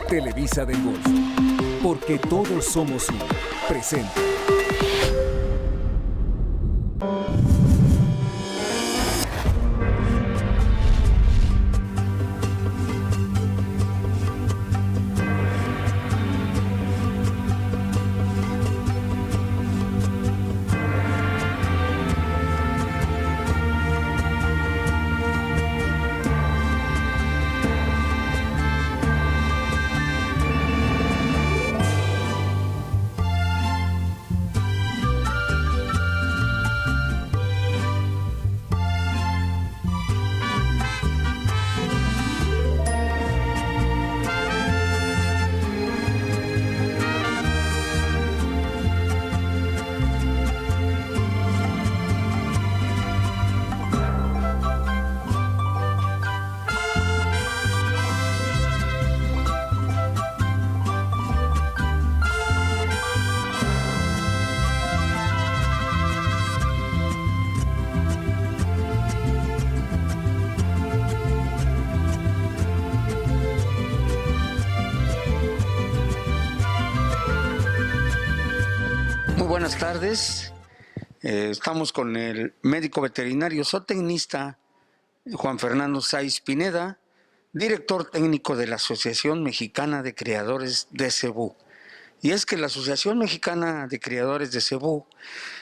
Televisa del Golfo, porque todos somos uno. Presente. Buenas tardes, estamos con el médico veterinario zootecnista Juan Fernando Sáiz Pineda, director técnico de la Asociación Mexicana de Criadores de Cebú. Y es que la Asociación Mexicana de Criadores de Cebú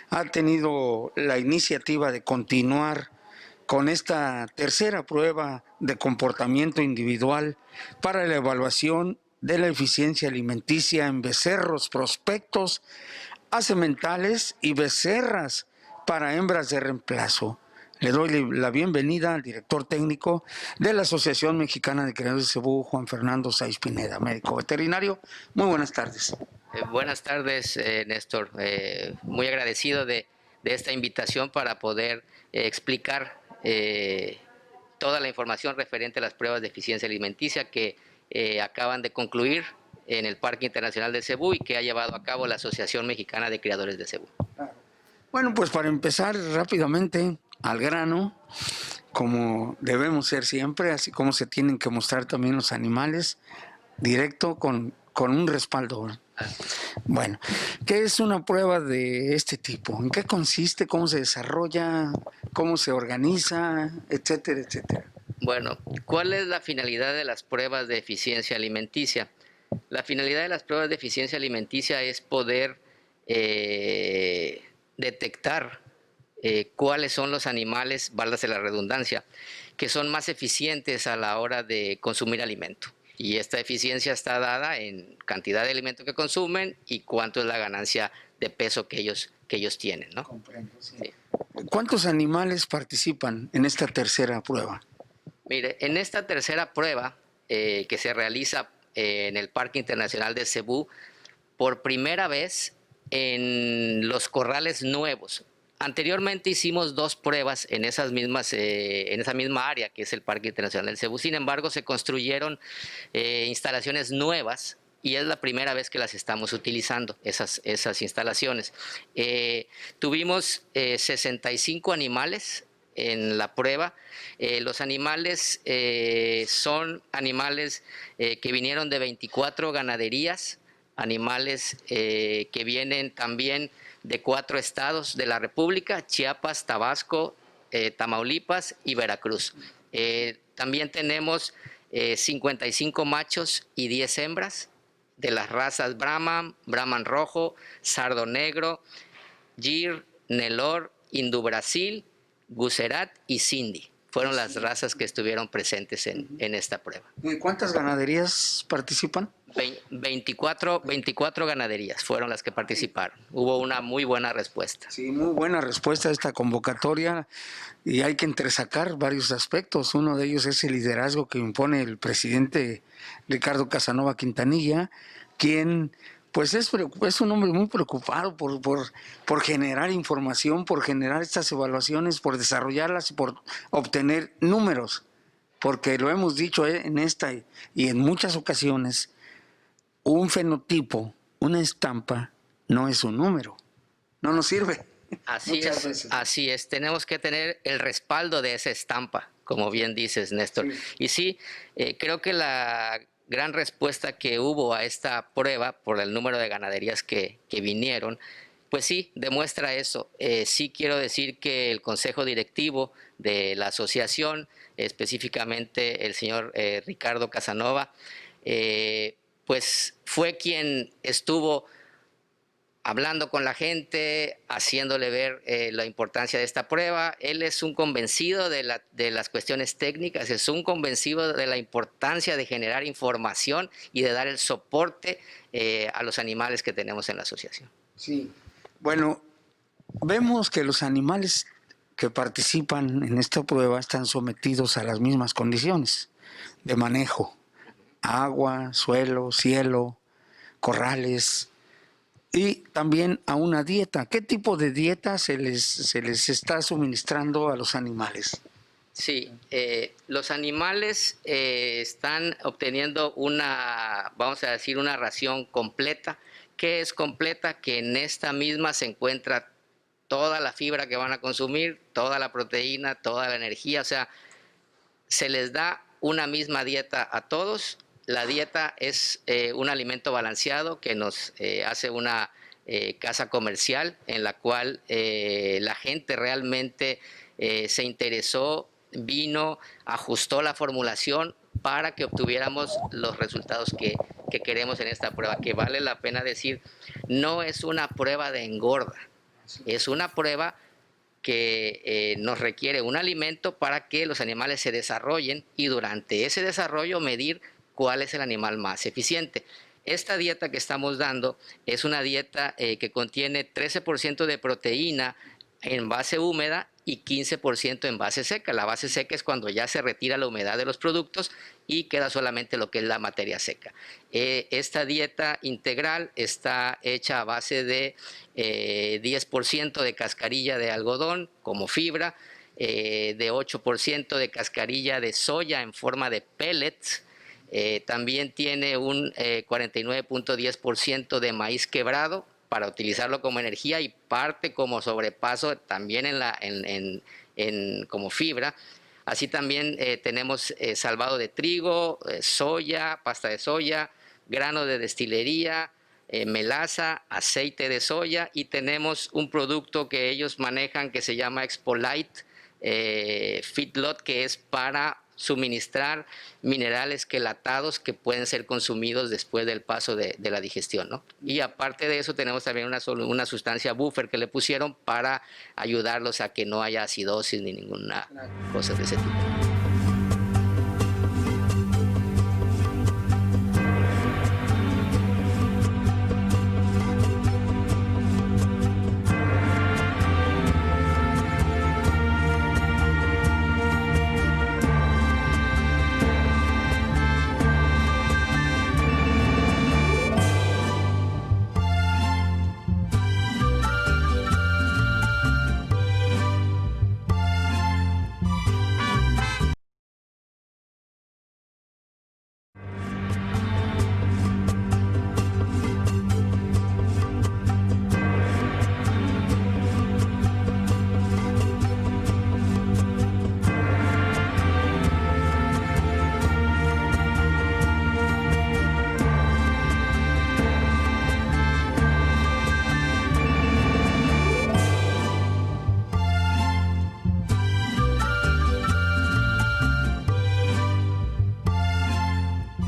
ha tenido la iniciativa de continuar con esta tercera prueba de comportamiento individual para la evaluación de la eficiencia alimenticia en becerros prospectos, sementales y becerras para hembras de reemplazo. Le doy la bienvenida al director técnico de la Asociación Mexicana de Criadores de Cebú, Juan Fernando Sáiz Pineda, médico veterinario. Muy buenas tardes. Buenas tardes, Néstor. Muy agradecido de esta invitación para poder explicar toda la información referente a las pruebas de eficiencia alimenticia que acaban de concluir en el Parque Internacional de Cebú y que ha llevado a cabo la Asociación Mexicana de Criadores de Cebú. Bueno, pues para empezar rápidamente al grano, como debemos ser siempre, así como se tienen que mostrar también los animales, directo con un respaldo. Bueno, ¿qué es una prueba de este tipo? ¿En qué consiste? ¿Cómo se desarrolla? ¿Cómo se organiza? Etcétera, etcétera. Bueno, ¿cuál es la finalidad de las pruebas de eficiencia alimenticia? La finalidad de las pruebas de eficiencia alimenticia es poder detectar cuáles son los animales, válgase la redundancia, que son más eficientes a la hora de consumir alimento. Y esta eficiencia está dada en cantidad de alimento que consumen y cuánto es la ganancia de peso que ellos tienen, ¿no? Comprendo, sí. Sí. ¿Cuántos animales participan en esta tercera prueba? Mire, en esta tercera prueba que se realiza en el Parque Internacional de Cebú, por primera vez en los corrales nuevos. Anteriormente hicimos 2 pruebas en esa misma área que es el Parque Internacional del Cebú. Sin embargo, se construyeron instalaciones nuevas y es la primera vez que las estamos utilizando, esas instalaciones. Tuvimos 65 animales en la prueba. Los animales son animales que vinieron de 24 ganaderías, animales que vienen también de 4 estados de la República: Chiapas, Tabasco, Tamaulipas y Veracruz. También tenemos 55 machos y 10 hembras de las razas Brahman, Brahman rojo, Sardo negro, Gir, Nelor, Hindú Brasil, Gucerat y Sindhi. Fueron las razas que estuvieron presentes en esta prueba. ¿Y cuántas ganaderías participan? 24 ganaderías fueron las que participaron. Hubo una muy buena respuesta. Sí, muy buena respuesta a esta convocatoria y hay que entresacar varios aspectos. Uno de ellos es el liderazgo que impone el presidente Ricardo Casanova Quintanilla, quien pues es un hombre muy preocupado por generar información, por generar estas evaluaciones, por desarrollarlas y por obtener números, porque lo hemos dicho en esta y en muchas ocasiones, un fenotipo, una estampa, no es un número, no nos sirve. Así es, tenemos que tener el respaldo de esa estampa, como bien dices, Néstor. Sí. Y sí, creo que la gran respuesta que hubo a esta prueba por el número de ganaderías que vinieron, pues sí, demuestra eso. Sí quiero decir que el consejo directivo de la asociación, específicamente el señor Ricardo Casanova, pues fue quien estuvo hablando con la gente, haciéndole ver la importancia de esta prueba. Él es un convencido de las cuestiones técnicas, es un convencido de la importancia de generar información y de dar el soporte a los animales que tenemos en la asociación. Sí. Bueno, vemos que los animales que participan en esta prueba están sometidos a las mismas condiciones de manejo: agua, suelo, cielo, corrales, y también a una dieta. ¿Qué tipo de dieta se les está suministrando a los animales? Sí, los animales están obteniendo una, vamos a decir, una ración completa. ¿Qué es completa? Que en esta misma se encuentra toda la fibra que van a consumir, toda la proteína, toda la energía. O sea, se les da una misma dieta a todos. La dieta es un alimento balanceado que nos hace una casa comercial en la cual la gente realmente se interesó, vino, ajustó la formulación para que obtuviéramos los resultados que queremos en esta prueba, que vale la pena decir, no es una prueba de engorda, es una prueba que nos requiere un alimento para que los animales se desarrollen y durante ese desarrollo medir cuál es el animal más eficiente. Esta dieta que estamos dando es una dieta que contiene 13% de proteína en base húmeda y 15% en base seca. La base seca es cuando ya se retira la humedad de los productos y queda solamente lo que es la materia seca. Esta dieta integral está hecha a base de 10% de cascarilla de algodón como fibra, de 8% de cascarilla de soya en forma de pellets. También tiene un 49.10% de maíz quebrado para utilizarlo como energía y parte como sobrepaso también como fibra. Así también tenemos salvado de trigo, soya, pasta de soya, grano de destilería, melaza, aceite de soya, y tenemos un producto que ellos manejan que se llama Expolite Feedlot, que es para suministrar minerales quelatados que pueden ser consumidos después del paso de la digestión, ¿no? Y aparte de eso tenemos también una sustancia buffer que le pusieron para ayudarlos a que no haya acidosis ni ninguna cosa de ese tipo.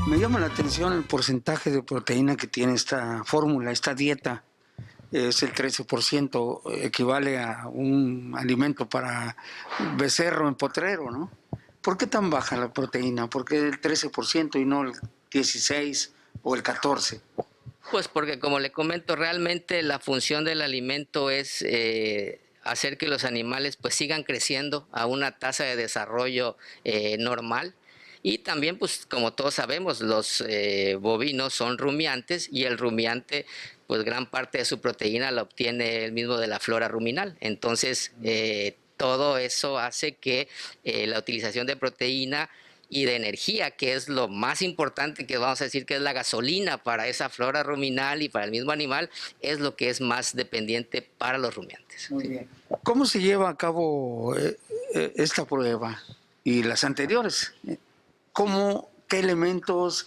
Me llama la atención el porcentaje de proteína que tiene esta fórmula, esta dieta. Es el 13%, equivale a un alimento para becerro en potrero, ¿no? ¿Por qué tan baja la proteína? ¿Por qué el 13% y no el 16% o el 14%? Pues porque, como le comento, realmente la función del alimento es hacer que los animales pues sigan creciendo a una tasa de desarrollo normal. Y también, pues como todos sabemos, los bovinos son rumiantes y el rumiante, pues gran parte de su proteína la obtiene él mismo de la flora ruminal. Entonces, todo eso hace que la utilización de proteína y de energía, que es lo más importante, que vamos a decir que es la gasolina para esa flora ruminal y para el mismo animal, es lo que es más dependiente para los rumiantes. Muy bien. ¿Cómo se lleva a cabo esta prueba y las anteriores? ¿Qué elementos,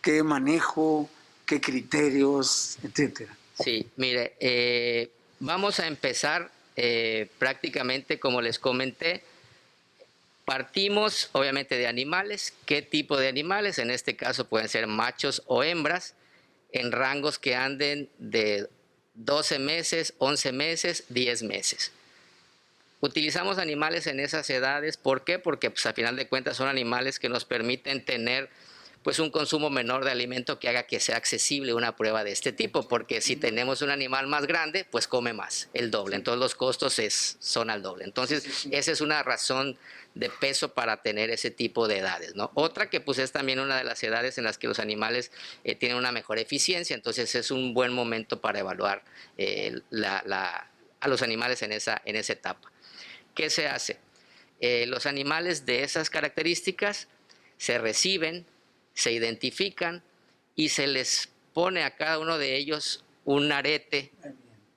qué manejo, qué criterios, etcétera. Sí, mire, vamos a empezar prácticamente como les comenté. Partimos obviamente de animales. ¿Qué tipo de animales? En este caso pueden ser machos o hembras en rangos que anden de 12 meses, 11 meses, 10 meses. Utilizamos animales en esas edades. ¿Por qué? Porque pues, a final de cuentas son animales que nos permiten tener pues un consumo menor de alimento que haga que sea accesible una prueba de este tipo, porque si tenemos un animal más grande, pues come más, el doble, entonces los costos son al doble. Entonces, esa es una razón de peso para tener ese tipo de edades, ¿no? Otra que pues es también una de las edades en las que los animales tienen una mejor eficiencia, entonces es un buen momento para evaluar a los animales en esa etapa. ¿Qué se hace? Los animales de esas características se reciben, se identifican y se les pone a cada uno de ellos un arete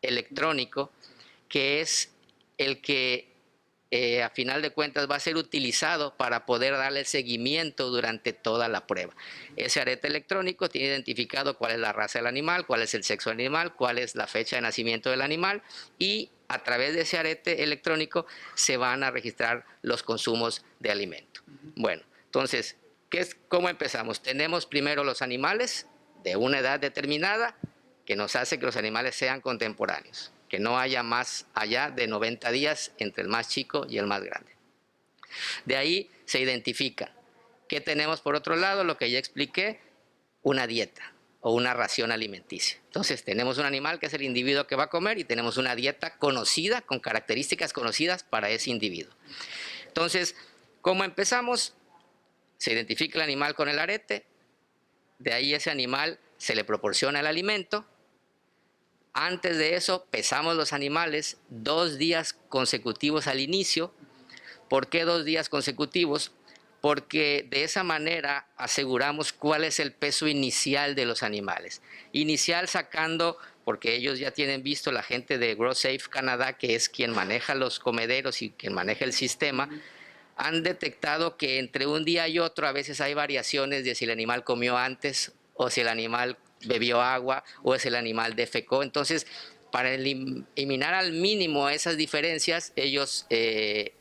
electrónico que es el que a final de cuentas va a ser utilizado para poder darle seguimiento durante toda la prueba. Ese arete electrónico tiene identificado cuál es la raza del animal, cuál es el sexo del animal, cuál es la fecha de nacimiento del animal y a través de ese arete electrónico se van a registrar los consumos de alimento. Bueno, entonces, ¿cómo empezamos? Tenemos primero los animales de una edad determinada que nos hace que los animales sean contemporáneos, que no haya más allá de 90 días entre el más chico y el más grande. De ahí se identifican. ¿Qué tenemos por otro lado? Lo que ya expliqué, una dieta o una ración alimenticia. Entonces tenemos un animal que es el individuo que va a comer y tenemos una dieta conocida, con características conocidas para ese individuo. Entonces, ¿cómo empezamos? Se identifica el animal con el arete, de ahí ese animal se le proporciona el alimento. Antes de eso pesamos los animales 2 días consecutivos al inicio. ¿Por qué 2 días consecutivos? Porque de esa manera aseguramos cuál es el peso inicial de los animales. Inicial sacando, porque ellos ya tienen visto, la gente de GrowSafe Canadá, que es quien maneja los comederos y quien maneja el sistema, han detectado que entre un día y otro a veces hay variaciones de si el animal comió antes o si el animal bebió agua o si el animal defecó. Entonces, para eliminar al mínimo esas diferencias, ellos,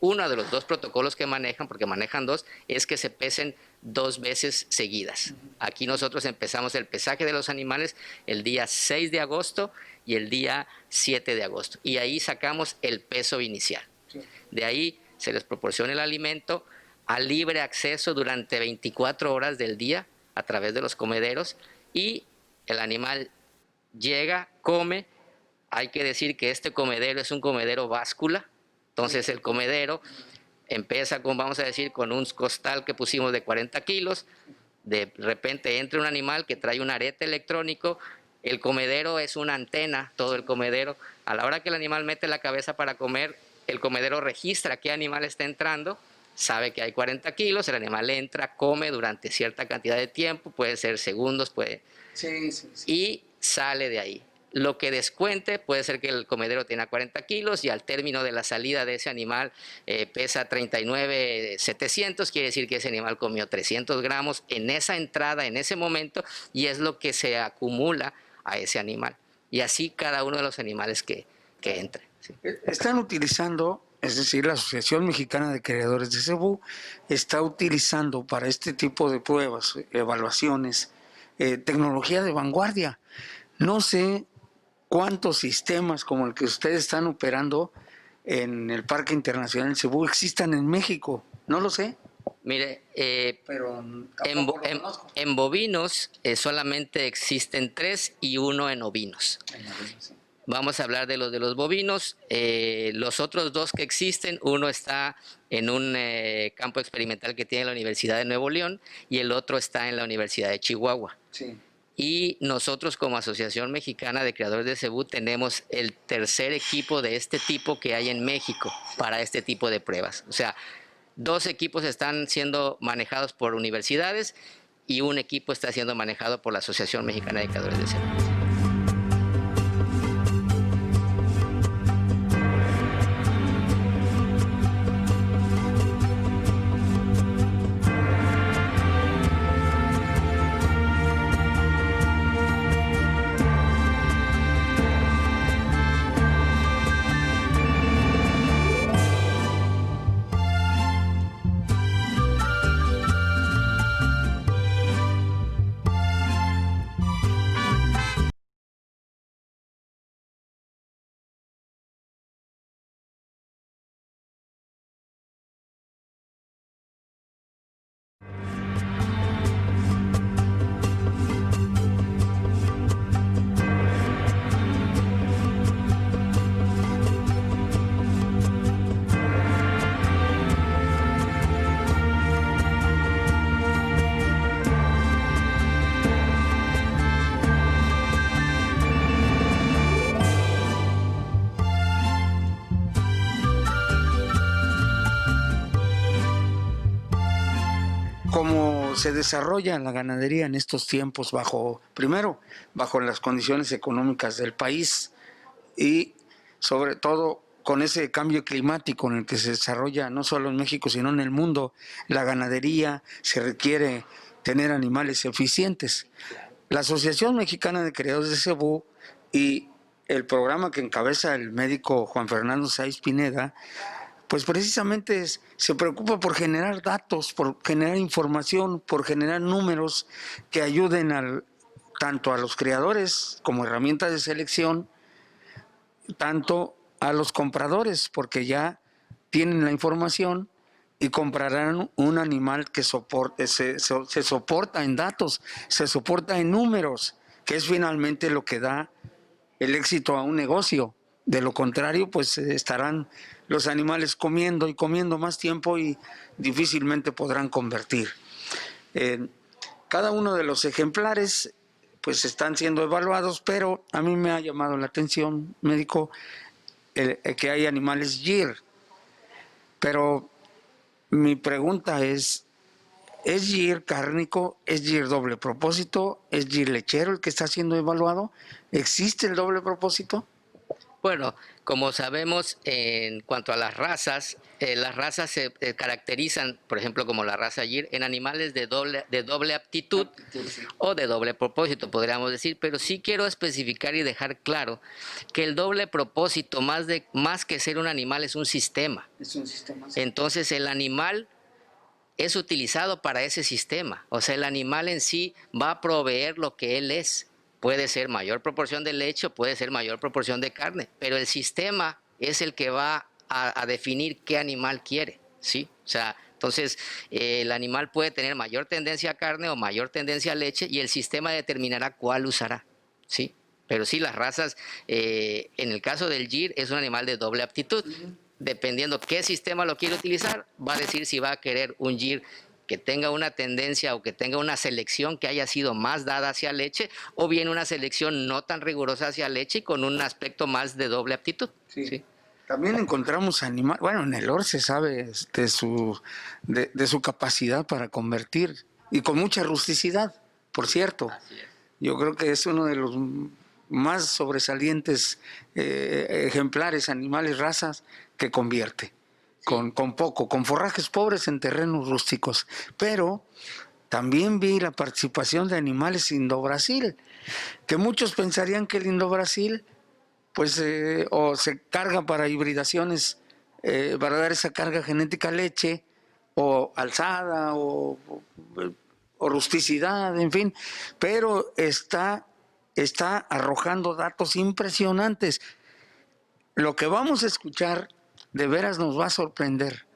uno de los 2 protocolos que manejan, porque manejan 2, es que se pesen 2 veces seguidas. Aquí nosotros empezamos el pesaje de los animales el día 6 de agosto y el día 7 de agosto. Y ahí sacamos el peso inicial. De ahí se les proporciona el alimento a libre acceso durante 24 horas del día a través de los comederos y el animal llega, come. Hay que decir que este comedero es un comedero báscula, entonces el comedero empieza con, vamos a decir, con un costal que pusimos de 40 kilos, de repente entra un animal que trae un arete electrónico, el comedero es una antena, todo el comedero, a la hora que el animal mete la cabeza para comer, el comedero registra qué animal está entrando, sabe que hay 40 kilos, el animal entra, come durante cierta cantidad de tiempo, puede ser segundos, y sale de ahí. Lo que descuente puede ser que el comedero tenga 40 kilos y al término de la salida de ese animal pesa 39,700, quiere decir que ese animal comió 300 gramos en esa entrada, en ese momento, y es lo que se acumula a ese animal. Y así cada uno de los animales que entre. ¿Sí? Están utilizando, es decir, la Asociación Mexicana de Criadores de Cebú está utilizando para este tipo de pruebas, evaluaciones, tecnología de vanguardia. No sé cuántos sistemas como el que ustedes están operando en el Parque Internacional Cebú existan en México. No lo sé. Mire, pero en bovinos solamente existen 3 y 1 en ovinos. Vamos a hablar de los bovinos. Los otros 2 que existen, uno está en un campo experimental que tiene la Universidad de Nuevo León y el otro está en la Universidad de Chihuahua. Sí. Y nosotros como Asociación Mexicana de Criadores de Cebú tenemos el tercer equipo de este tipo que hay en México para este tipo de pruebas. O sea, 2 equipos están siendo manejados por universidades y un equipo está siendo manejado por la Asociación Mexicana de Criadores de Cebú. se desarrolla la ganadería en estos tiempos primero, bajo las condiciones económicas del país y sobre todo con ese cambio climático en el que se desarrolla no solo en México, sino en el mundo, la ganadería, se requiere tener animales eficientes. La Asociación Mexicana de Criadores de Cebú y el programa que encabeza el médico Juan Fernando Sáiz Pineda, pues precisamente se preocupa por generar datos, por generar información, por generar números que ayuden tanto a los criadores como herramientas de selección, tanto a los compradores, porque ya tienen la información y comprarán un animal que se soporta en datos, se soporta en números, que es finalmente lo que da el éxito a un negocio. De lo contrario, pues estarán los animales comiendo y comiendo más tiempo y difícilmente podrán convertir. Cada uno de los ejemplares pues están siendo evaluados, pero a mí me ha llamado la atención, médico, que hay animales GIR. Pero mi pregunta ¿es GIR cárnico? ¿Es GIR doble propósito? ¿Es GIR lechero el que está siendo evaluado? ¿Existe el doble propósito? Bueno, como sabemos, en cuanto a las razas se caracterizan, por ejemplo, como la raza Gir, en animales de doble aptitud o de doble propósito, podríamos decir, pero sí quiero especificar y dejar claro que el doble propósito, más que ser un animal, es un sistema. Es un sistema. Sí. Entonces, el animal es utilizado para ese sistema, o sea, el animal en sí va a proveer lo que él es. Puede ser mayor proporción de leche o puede ser mayor proporción de carne, pero el sistema es el que va a definir qué animal quiere, ¿sí? O sea, entonces el animal puede tener mayor tendencia a carne o mayor tendencia a leche y el sistema determinará cuál usará, ¿sí? Pero sí, las razas, en el caso del GIR, es un animal de doble aptitud. Dependiendo qué sistema lo quiere utilizar, va a decir si va a querer un GIR que tenga una tendencia o que tenga una selección que haya sido más dada hacia leche, o bien una selección no tan rigurosa hacia leche y con un aspecto más de doble aptitud. Sí. ¿Sí? También encontramos animales, bueno, en el OR se sabe de su capacidad para convertir y con mucha rusticidad, por cierto. Así es. Yo creo que es uno de los más sobresalientes ejemplares, animales, razas que convierte. Con poco, con forrajes pobres en terrenos rústicos. Pero también vi la participación de animales Indo-Brasil, que muchos pensarían que el Indo-Brasil pues o se carga para hibridaciones, para dar esa carga genética a leche, o alzada, o rusticidad, en fin, pero está arrojando datos impresionantes. Lo que vamos a escuchar de veras nos va a sorprender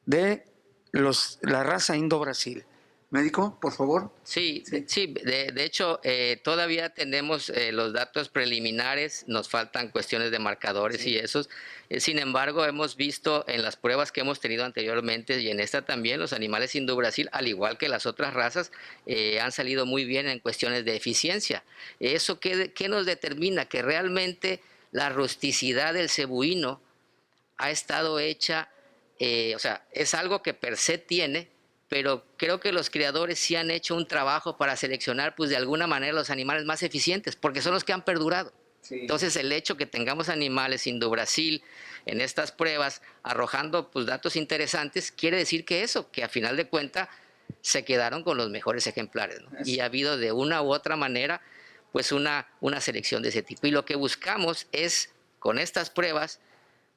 de la raza Indo-Brasil. Médico, por favor. Sí. De hecho, todavía tenemos los datos preliminares, nos faltan cuestiones de marcadores y esos. Sin embargo, hemos visto en las pruebas que hemos tenido anteriormente y en esta también, los animales Indo-Brasil, al igual que las otras razas, han salido muy bien en cuestiones de eficiencia. ¿Eso qué nos determina? Que realmente la rusticidad del cebuino ha estado hecha, o sea, es algo que per se tiene, pero creo que los criadores sí han hecho un trabajo para seleccionar, pues de alguna manera, los animales más eficientes, porque son los que han perdurado. Sí. Entonces, el hecho que tengamos animales Indo-Brasil en estas pruebas arrojando pues datos interesantes, quiere decir que a final de cuentas se quedaron con los mejores ejemplares, ¿no? Y ha habido de una u otra manera pues una selección de ese tipo. Y lo que buscamos es, con estas pruebas,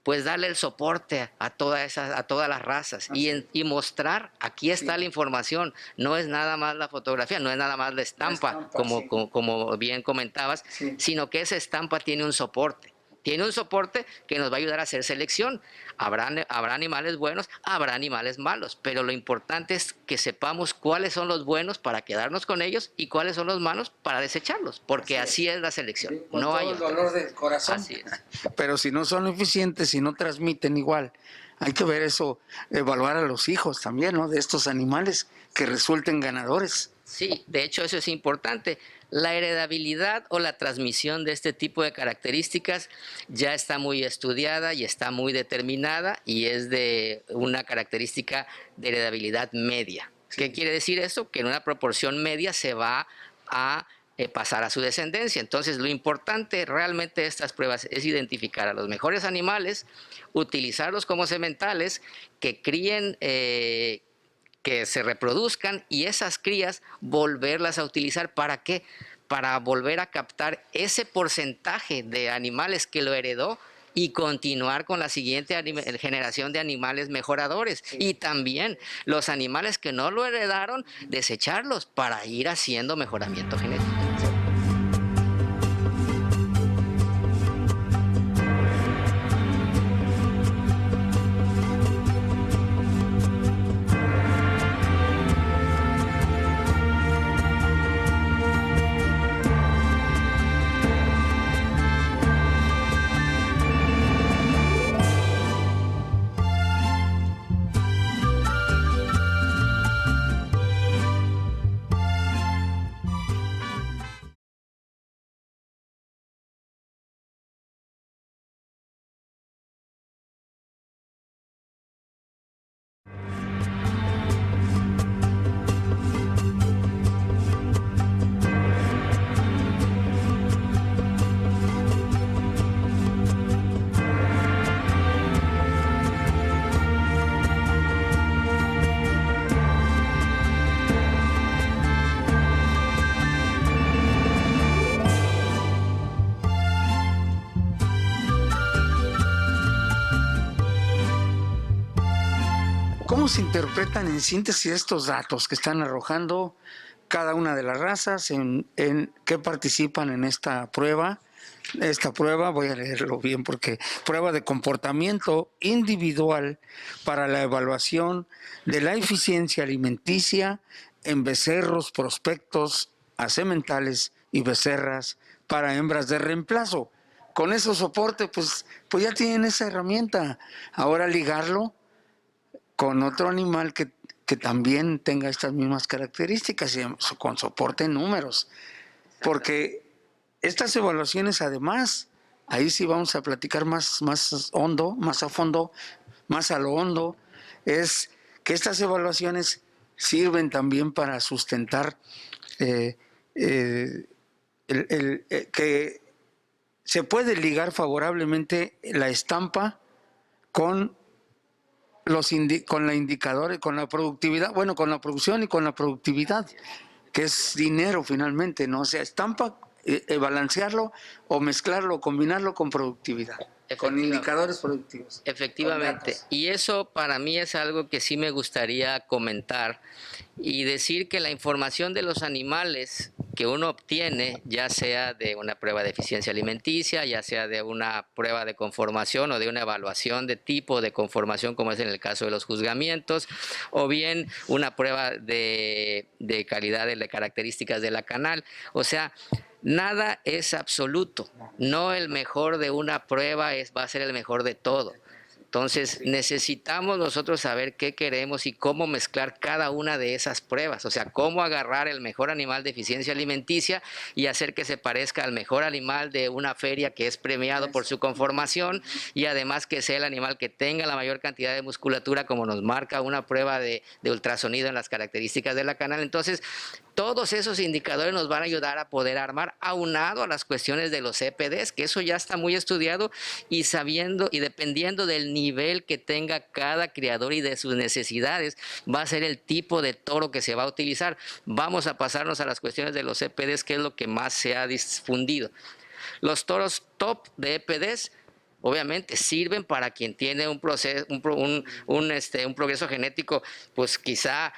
pues darle el soporte a todas las razas y mostrar, aquí está la información, no es nada más la fotografía, no es nada más la estampa, como bien comentabas, sino que esa estampa tiene un soporte. Tiene un soporte que nos va a ayudar a hacer selección. Habrá animales buenos, habrá animales malos, pero lo importante es que sepamos cuáles son los buenos para quedarnos con ellos y cuáles son los malos para desecharlos, porque así es la selección. Sí, no hay otro. Dolor del corazón. Así es. Pero si no son eficientes, si no transmiten igual, hay que ver eso, evaluar a los hijos también, ¿no? De estos animales que resulten ganadores. Sí, de hecho eso es importante. La heredabilidad o la transmisión de este tipo de características ya está muy estudiada y está muy determinada y es de una característica de heredabilidad media. ¿Qué quiere decir eso? Que en una proporción media se va a pasar a su descendencia. Entonces, lo importante realmente de estas pruebas es identificar a los mejores animales, utilizarlos como sementales, que críen, que se reproduzcan, y esas crías volverlas a utilizar. ¿Para qué? Para volver a captar ese porcentaje de animales que lo heredó y continuar con la siguiente generación de animales mejoradores. Y también los animales que no lo heredaron, desecharlos para ir haciendo mejoramiento genético. ¿Cómo se interpretan en síntesis estos datos que están arrojando cada una de las razas en que participan en esta prueba? Esta prueba, voy a leerlo bien porque prueba de comportamiento individual para la evaluación de la eficiencia alimenticia en becerros prospectos a sementales y becerras para hembras de reemplazo. Con ese soporte, pues ya tienen esa herramienta. Ahora ligarlo con otro animal que también tenga estas mismas características y con soporte en números. Porque estas evaluaciones, además, ahí sí vamos a platicar más hondo, más a fondo, más a lo hondo, es que estas evaluaciones sirven también para sustentar que se puede ligar favorablemente la estampa con con la indicadores, con la productividad, bueno, con la producción y con la productividad, que es dinero finalmente, ¿no? O sea, estampa, balancearlo o mezclarlo, combinarlo con productividad, con indicadores productivos. Efectivamente, y eso para mí es algo que sí me gustaría comentar y decir que la información de los animales que uno obtiene, ya sea de una prueba de eficiencia alimenticia, ya sea de una prueba de conformación o de una evaluación de tipo de conformación, como es en el caso de los juzgamientos, o bien una prueba de calidad de características de la canal, o sea, nada es absoluto, no el mejor de una prueba va a ser el mejor de todo. Entonces, necesitamos nosotros saber qué queremos y cómo mezclar cada una de esas pruebas, o sea, cómo agarrar el mejor animal de eficiencia alimenticia y hacer que se parezca al mejor animal de una feria que es premiado por su conformación, y además que sea el animal que tenga la mayor cantidad de musculatura, como nos marca una prueba de ultrasonido en las características de la canal. Entonces, todos esos indicadores nos van a ayudar a poder armar, aunado a las cuestiones de los EPDs, que eso ya está muy estudiado, y sabiendo y dependiendo del nivel que tenga cada criador y de sus necesidades, va a ser el tipo de toro que se va a utilizar. Vamos a pasarnos a las cuestiones de los EPDs, que es lo que más se ha difundido. Los toros top de EPDs obviamente sirven para quien tiene un proceso, un progreso genético, pues quizá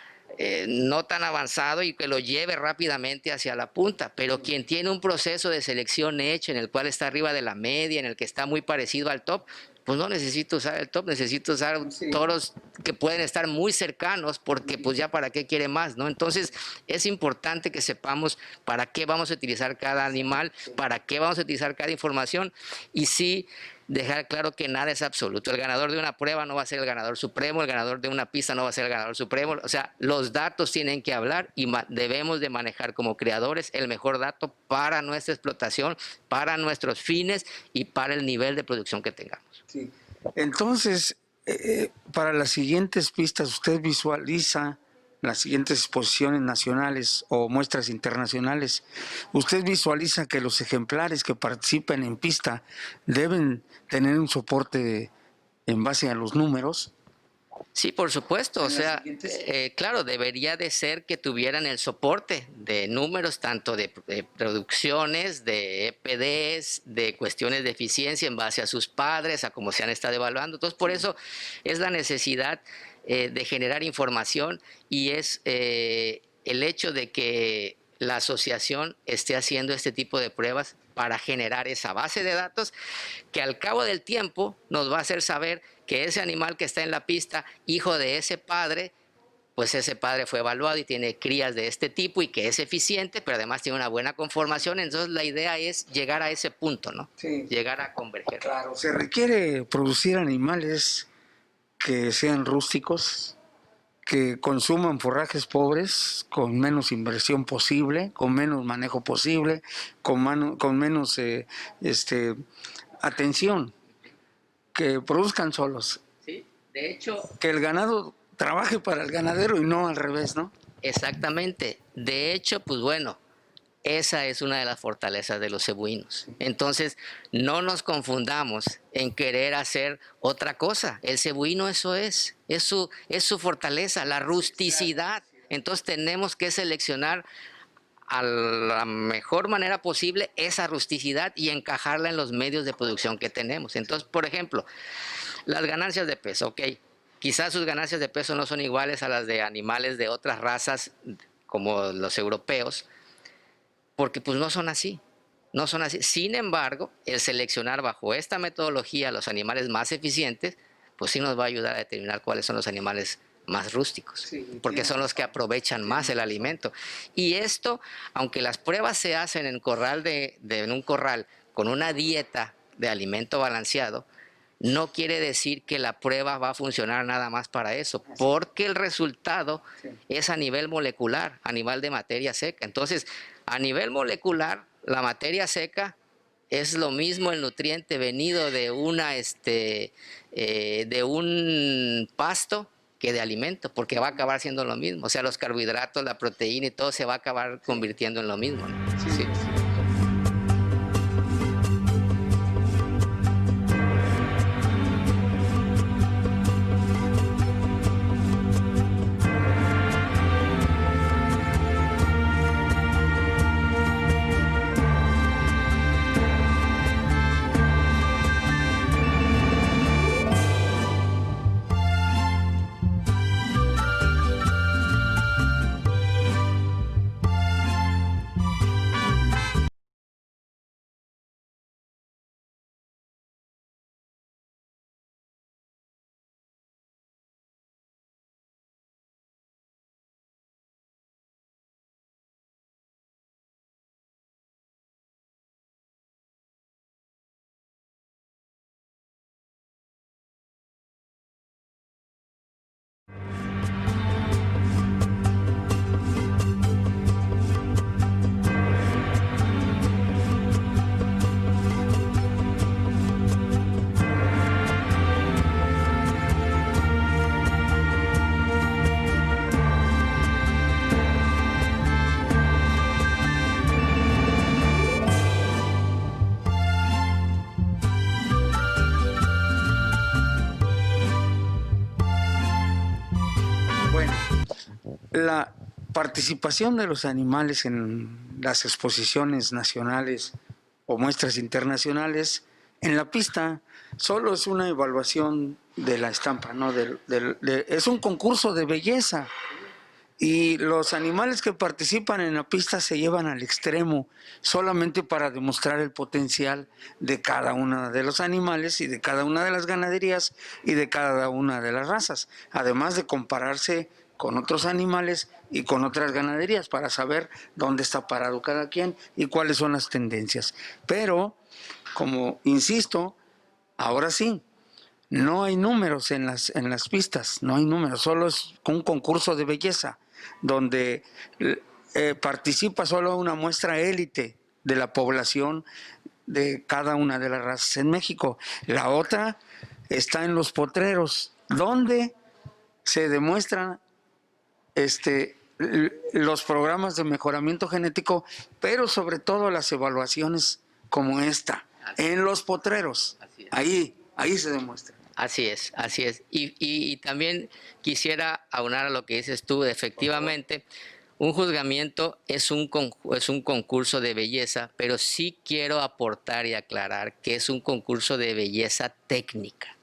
no tan avanzado y que lo lleve rápidamente hacia la punta, pero quien tiene un proceso de selección hecho en el cual está arriba de la media, en el que está muy parecido al top, pues no necesito usar el top, necesito usar toros que pueden estar muy cercanos, porque pues ya para qué quiere más, ¿no? Entonces es importante que sepamos para qué vamos a utilizar cada animal, para qué vamos a utilizar cada información, y sí dejar claro que nada es absoluto. El ganador de una prueba no va a ser el ganador supremo, el ganador de una pista no va a ser el ganador supremo. O sea, los datos tienen que hablar y debemos de manejar como creadores el mejor dato para nuestra explotación, para nuestros fines y para el nivel de producción que tengamos. Sí. Entonces, para las siguientes pistas, usted visualiza las siguientes exposiciones nacionales o muestras internacionales, ¿usted visualiza que los ejemplares que participen en pista deben tener un soporte en base a los números? Sí, por supuesto, o sea, claro, debería de ser que tuvieran el soporte de números, tanto de producciones, de EPDs, de cuestiones de eficiencia en base a sus padres, a cómo se han estado evaluando. Entonces, por eso es la necesidad de generar información y es el hecho de que la asociación esté haciendo este tipo de pruebas para generar esa base de datos que al cabo del tiempo nos va a hacer saber que ese animal que está en la pista, hijo de ese padre, pues ese padre fue evaluado y tiene crías de este tipo y que es eficiente, pero además tiene una buena conformación. Entonces la idea es llegar a ese punto, ¿no? Sí. Llegar a converger. Claro, se requiere producir animales que sean rústicos, que consuman forrajes pobres, con menos inversión posible, con menos manejo posible, con menos atención, que produzcan solos. Sí, de hecho, Que el ganado trabaje para el ganadero y no al revés, ¿no? exactamente. De hecho, pues bueno, esa es una de las fortalezas de los cebuinos. Entonces, no nos confundamos en querer hacer otra cosa. El cebuino eso es su fortaleza, la rusticidad. Entonces, tenemos que seleccionar a la mejor manera posible esa rusticidad y encajarla en los medios de producción que tenemos. Entonces, por ejemplo, las ganancias de peso, ok. Quizás sus ganancias de peso no son iguales a las de animales de otras razas como los europeos, porque pues no son así, no son así. Sin embargo, el seleccionar bajo esta metodología los animales más eficientes, pues sí nos va a ayudar a determinar cuáles son los animales más rústicos, sí, porque son los que aprovechan más el alimento. Y esto, aunque las pruebas se hacen en en un corral con una dieta de alimento balanceado, no quiere decir que la prueba va a funcionar nada más para eso, porque el resultado es a nivel molecular, a nivel de materia seca. Entonces, a nivel molecular, la materia seca es lo mismo el nutriente venido de de un pasto que de alimento, porque va a acabar siendo lo mismo. O sea, los carbohidratos, la proteína y todo se va a acabar convirtiendo en lo mismo, ¿no? Sí. La participación de los animales en las exposiciones nacionales o muestras internacionales en la pista solo es una evaluación de la estampa, ¿no? Es un concurso de belleza y los animales que participan en la pista se llevan al extremo solamente para demostrar el potencial de cada uno de los animales y de cada una de las ganaderías y de cada una de las razas, además de compararse con otros animales y con otras ganaderías para saber dónde está parado cada quien y cuáles son las tendencias. Pero, como insisto, ahora sí, no hay números en las pistas, no hay números, solo es un concurso de belleza donde participa solo una muestra élite de la población de cada una de las razas en México. La otra está en los potreros, donde se demuestra los programas de mejoramiento genético, pero sobre todo las evaluaciones como esta, en los potreros. Ahí se demuestra. Así es, así es. Y también quisiera aunar a lo que dices tú, efectivamente, un juzgamiento es un concurso de belleza, pero sí quiero aportar y aclarar que es un concurso de belleza técnica.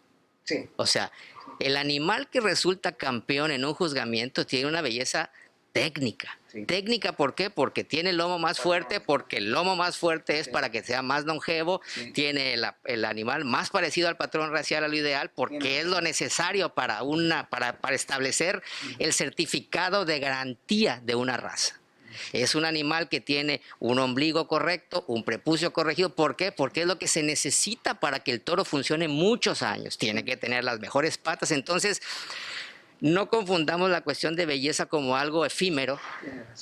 Sí. O sea, el animal que resulta campeón en un juzgamiento tiene una belleza técnica. Sí. Técnica, ¿por qué? Porque tiene el lomo más fuerte, porque el lomo más fuerte es para que sea más longevo, tiene el animal más parecido al patrón racial, a lo ideal, porque es lo necesario para establecer el certificado de garantía de una raza. Es un animal que tiene un ombligo correcto, un prepucio corregido. ¿Por qué? Porque es lo que se necesita para que el toro funcione muchos años. Tiene que tener las mejores patas. Entonces, no confundamos la cuestión de belleza como algo efímero,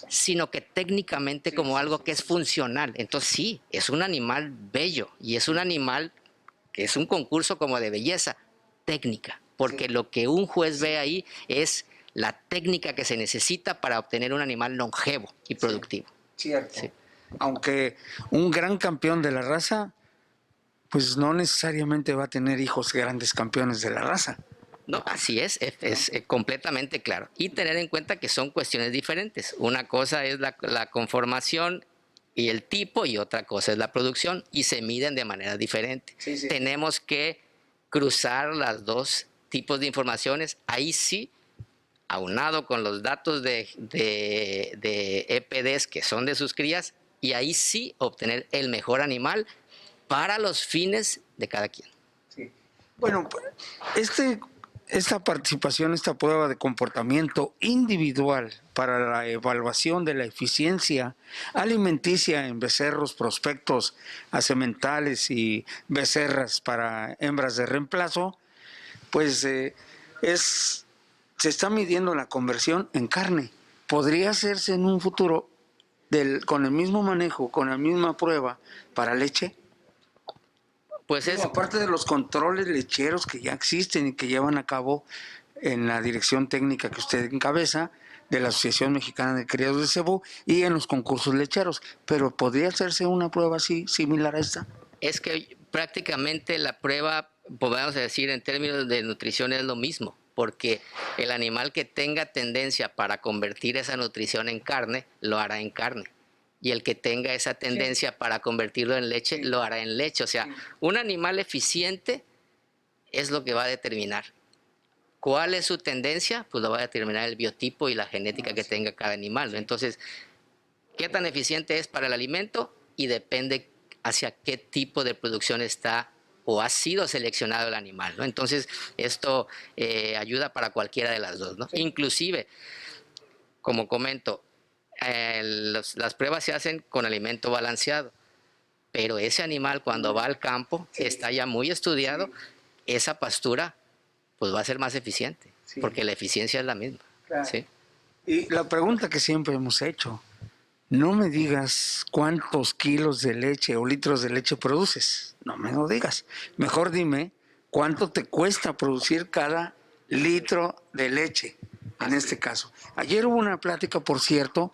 sino que técnicamente como algo que es funcional. Entonces sí, es un animal bello y es un animal que es un concurso como de belleza técnica, porque lo que un juez ve ahí es la técnica que se necesita para obtener un animal longevo y productivo. Cierto. Sí. Aunque un gran campeón de la raza, pues no necesariamente va a tener hijos grandes campeones de la raza. No, así es completamente claro. Y tener en cuenta que son cuestiones diferentes. Una cosa es la conformación y el tipo, y otra cosa es la producción, y se miden de manera diferente. Sí. Tenemos que cruzar las dos tipos de informaciones. Ahí sí, aunado con los datos de EPDs que son de sus crías, y ahí sí obtener el mejor animal para los fines de cada quien. Sí. Bueno, esta participación, esta prueba de comportamiento individual para la evaluación de la eficiencia alimenticia en becerros prospectos asementales y becerras para hembras de reemplazo, pues se está midiendo la conversión en carne. Podría hacerse en un futuro con el mismo manejo, con la misma prueba para leche. Pues aparte de los controles lecheros que ya existen y que llevan a cabo en la dirección técnica que usted encabeza de la Asociación Mexicana de Criados de Cebú y en los concursos lecheros, pero ¿podría hacerse una prueba así similar a esta? Es que prácticamente la prueba, podemos decir en términos de nutrición, es lo mismo, porque el animal que tenga tendencia para convertir esa nutrición en carne, lo hará en carne. Y el que tenga esa tendencia para convertirlo en leche, lo hará en leche. O sea, un animal eficiente es lo que va a determinar. ¿Cuál es su tendencia? Pues lo va a determinar el biotipo y la genética que tenga cada animal, ¿no? Entonces, ¿qué tan eficiente es para el alimento? Y depende hacia qué tipo de producción está o ha sido seleccionado el animal, ¿no? Entonces, esto ayuda para cualquiera de las dos, ¿no? Sí. Inclusive, como comento, las pruebas se hacen con alimento balanceado, pero ese animal cuando va al campo está ya muy estudiado, esa pastura pues va a ser más eficiente, porque la eficiencia es la misma. Claro. ¿Sí? Y la pregunta que siempre hemos hecho, no me digas cuántos kilos de leche o litros de leche produces, no me lo digas, mejor dime cuánto te cuesta producir cada litro de leche. En este caso. Ayer hubo una plática, por cierto,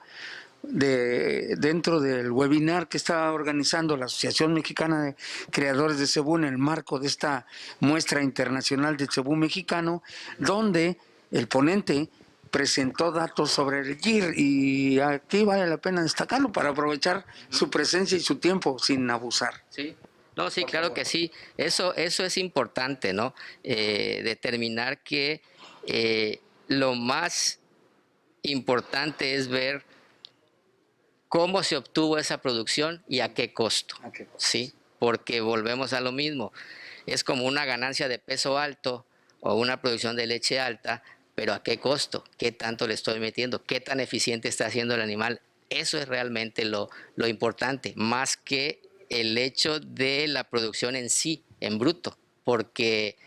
dentro del webinar que está organizando la Asociación Mexicana de Creadores de Cebú en el marco de esta muestra internacional de cebú mexicano, donde el ponente presentó datos sobre el GIR y aquí vale la pena destacarlo para aprovechar su presencia y su tiempo sin abusar. Sí. No, sí, claro que sí. Eso es importante, ¿no? Determinar que lo más importante es ver cómo se obtuvo esa producción y a qué costo. ¿Sí? Porque volvemos a lo mismo. Es como una ganancia de peso alto o una producción de leche alta, pero ¿a qué costo? ¿Qué tanto le estoy metiendo? ¿Qué tan eficiente está haciendo el animal? Eso es realmente lo importante, más que el hecho de la producción en sí, en bruto, porque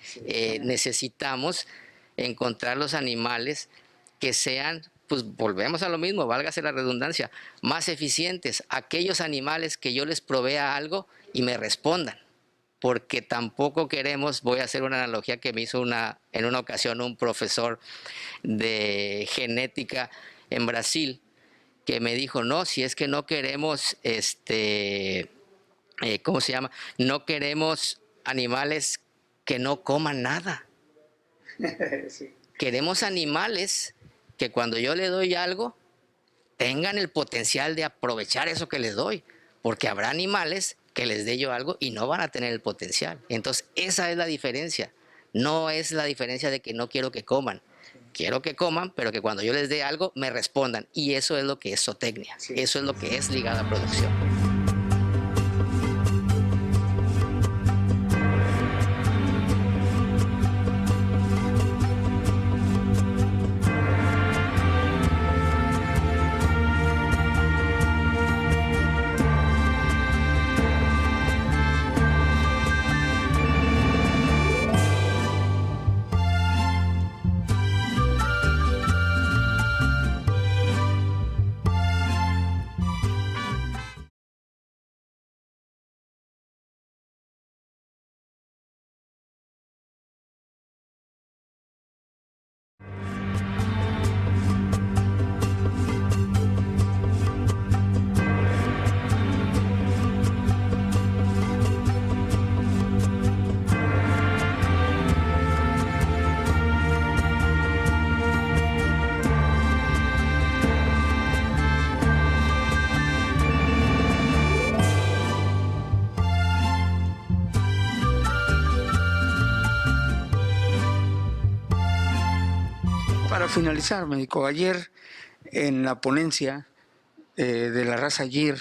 necesitamos encontrar los animales que sean, pues volvemos a lo mismo, válgase la redundancia, más eficientes, aquellos animales que yo les provea algo y me respondan. porque tampoco queremos, voy a hacer una analogía que me hizo en una ocasión un profesor de genética en Brasil, que me dijo, no, si es que no queremos, ¿cómo se llama? No queremos animales que no coman nada. Sí. Queremos animales que cuando yo le doy algo, tengan el potencial de aprovechar eso que les doy, porque habrá animales que les dé yo algo y no van a tener el potencial. Entonces, esa es la diferencia. No es la diferencia de que no quiero que coman. Quiero que coman, pero que cuando yo les dé algo, me respondan. Y eso es lo que es zootecnia. Sí. Eso es lo que es ligado a producción. Para finalizar, médico, ayer en la ponencia de la raza Gir,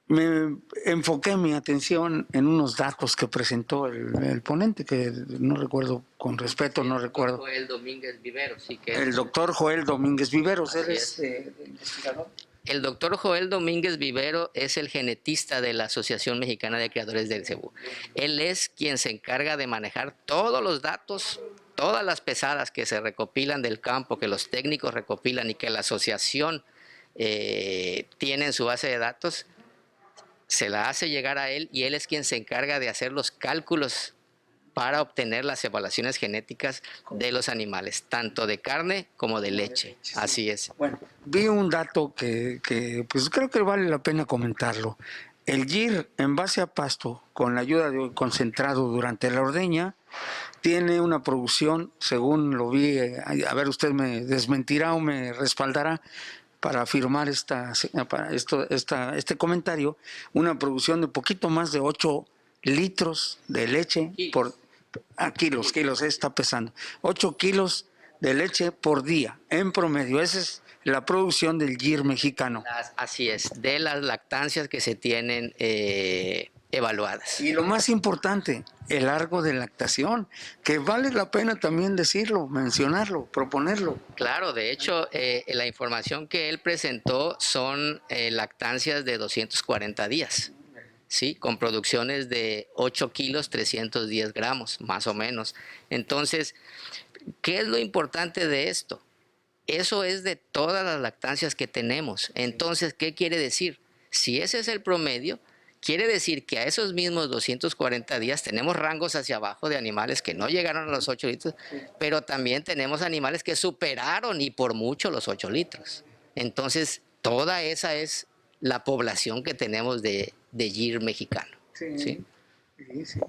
me enfoqué mi atención en unos datos que presentó el ponente, que no recuerdo, con respeto, no recuerdo. Joel Domínguez Viveros, sí que el doctor Joel Domínguez Viveros, él es investigador. El doctor Joel Domínguez Vivero es el genetista de la Asociación Mexicana de Criadores del Cebú. Él es quien se encarga de manejar todos los datos, todas las pesadas que se recopilan del campo, que los técnicos recopilan y que la asociación tiene en su base de datos, se la hace llegar a él y él es quien se encarga de hacer los cálculos para obtener las evaluaciones genéticas de los animales, tanto de carne como de leche. Así es. Bueno, vi un dato que pues creo que vale la pena comentarlo. El GIR en base a pasto, con la ayuda de un concentrado durante la ordeña, tiene una producción, según lo vi, a ver, usted me desmentirá o me respaldará para afirmar este comentario, una producción de poquito más de 8 litros de leche por kilos, está pesando. 8 kilos de leche por día, en promedio. Esa es la producción del GIR mexicano. Así es, de las lactancias que se tienen evaluadas. Y lo más importante, el largo de lactación, que vale la pena también decirlo, mencionarlo, proponerlo. Claro, de hecho, la información que él presentó son lactancias de 240 días. ¿Sí? Con producciones de 8 kilos, 310 gramos, más o menos. Entonces, ¿qué es lo importante de esto? Eso es de todas las lactancias que tenemos. Entonces, ¿qué quiere decir? Si ese es el promedio, quiere decir que a esos mismos 240 días tenemos rangos hacia abajo de animales que no llegaron a los 8 litros, pero también tenemos animales que superaron y por mucho los 8 litros. Entonces, toda esa es la población que tenemos de GIR mexicano. Sí. ¿Sí? Sí.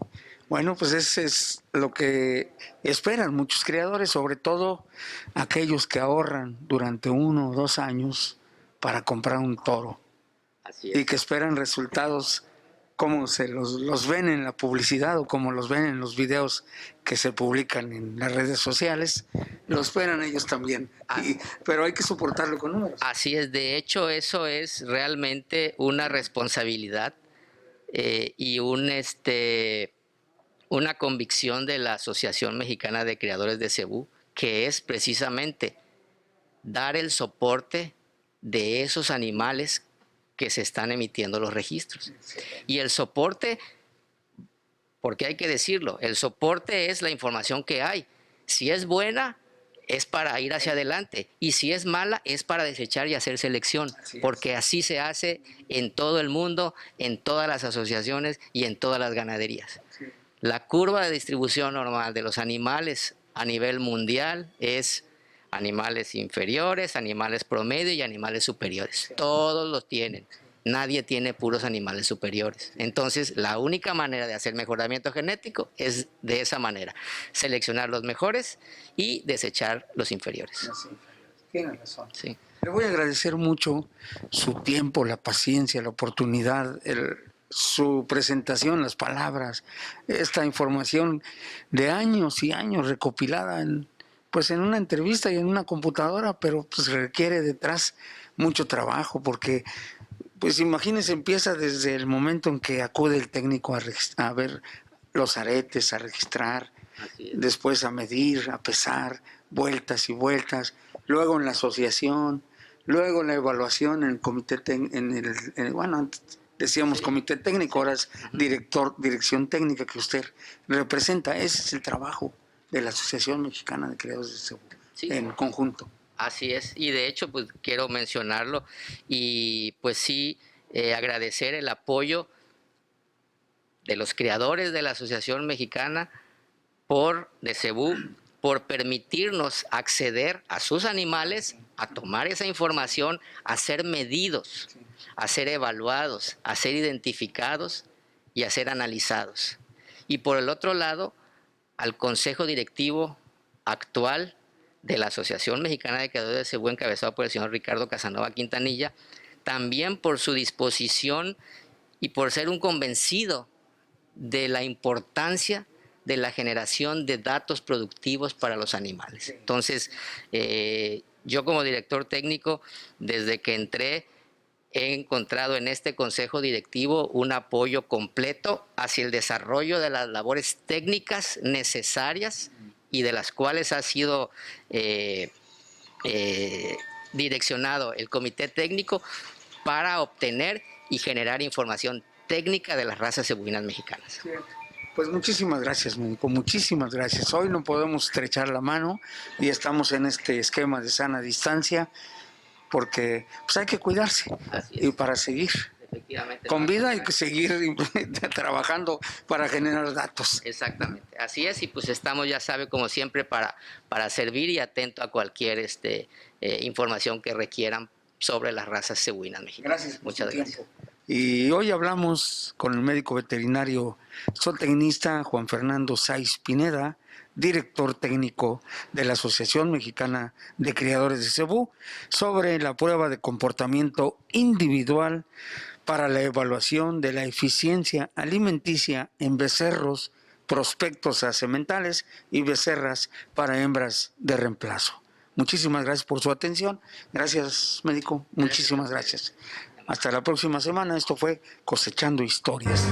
Bueno, pues eso es lo que esperan muchos criadores, sobre todo aquellos que ahorran durante 1 o 2 años para comprar un toro. Así es. Y que esperan resultados como se los ven en la publicidad o como los ven en los videos que se publican en las redes sociales, lo esperan ellos también, pero hay que soportarlo con números. Así es, de hecho eso es realmente una responsabilidad y una convicción de la Asociación Mexicana de Criadores de Cebú, que es precisamente dar el soporte de esos animales que se están emitiendo los registros. Y el soporte, porque hay que decirlo, el soporte es la información que hay. Si es buena, es para ir hacia adelante, y si es mala es para desechar y hacer selección, porque así se hace en todo el mundo, en todas las asociaciones y en todas las ganaderías. La curva de distribución normal de los animales a nivel mundial es animales inferiores, animales promedio y animales superiores. Todos los tienen. Nadie tiene puros animales superiores. Entonces, la única manera de hacer mejoramiento genético es de esa manera: seleccionar los mejores y desechar los inferiores. Tiene razón. Sí. Le voy a agradecer mucho su tiempo, la paciencia, la oportunidad, su presentación, las palabras, esta información de años y años recopilada en una entrevista y en una computadora, pero pues requiere detrás mucho trabajo, porque pues imagínense, empieza desde el momento en que acude el técnico a ver los aretes, a registrar, después a medir, a pesar, vueltas y vueltas, luego en la asociación, luego en la evaluación en el comité, antes decíamos comité técnico, ahora es dirección técnica que usted representa. Ese es el trabajo de la Asociación Mexicana de Criadores de Cebú, en conjunto. Así es, y de hecho pues quiero mencionarlo y pues sí, agradecer el apoyo de los criadores de la Asociación Mexicana de Cebú, por permitirnos acceder a sus animales, a tomar esa información, a ser medidos, a ser evaluados, a ser identificados y a ser analizados. Y por el otro lado, al Consejo Directivo actual de la Asociación Mexicana de Criadores de Cebú, encabezado por el señor Ricardo Casanova Quintanilla, también por su disposición y por ser un convencido de la importancia de la generación de datos productivos para los animales. Entonces, yo como director técnico, desde que entré, he encontrado en este consejo directivo un apoyo completo hacia el desarrollo de las labores técnicas necesarias y de las cuales ha sido direccionado el comité técnico para obtener y generar información técnica de las razas cebuinas mexicanas. Pues muchísimas gracias, médico, muchísimas gracias. Hoy no podemos estrechar la mano y estamos en este esquema de sana distancia, porque pues hay que cuidarse y para seguir con vida y seguir trabajando para generar datos. Exactamente, así es, y pues estamos, ya sabe, como siempre, para servir y atento a cualquier información que requieran sobre las razas cebuinas mexicanas. Gracias. Muchas gracias. Y hoy hablamos con el médico veterinario zootecnista Juan Fernando Sáiz Pineda, director técnico de la Asociación Mexicana de Criadores de Cebú, sobre la prueba de comportamiento individual para la evaluación de la eficiencia alimenticia en becerros prospectos a sementales y becerras para hembras de reemplazo. Muchísimas gracias por su atención. Gracias, médico. Muchísimas gracias. Hasta la próxima semana. Esto fue Cosechando Historias.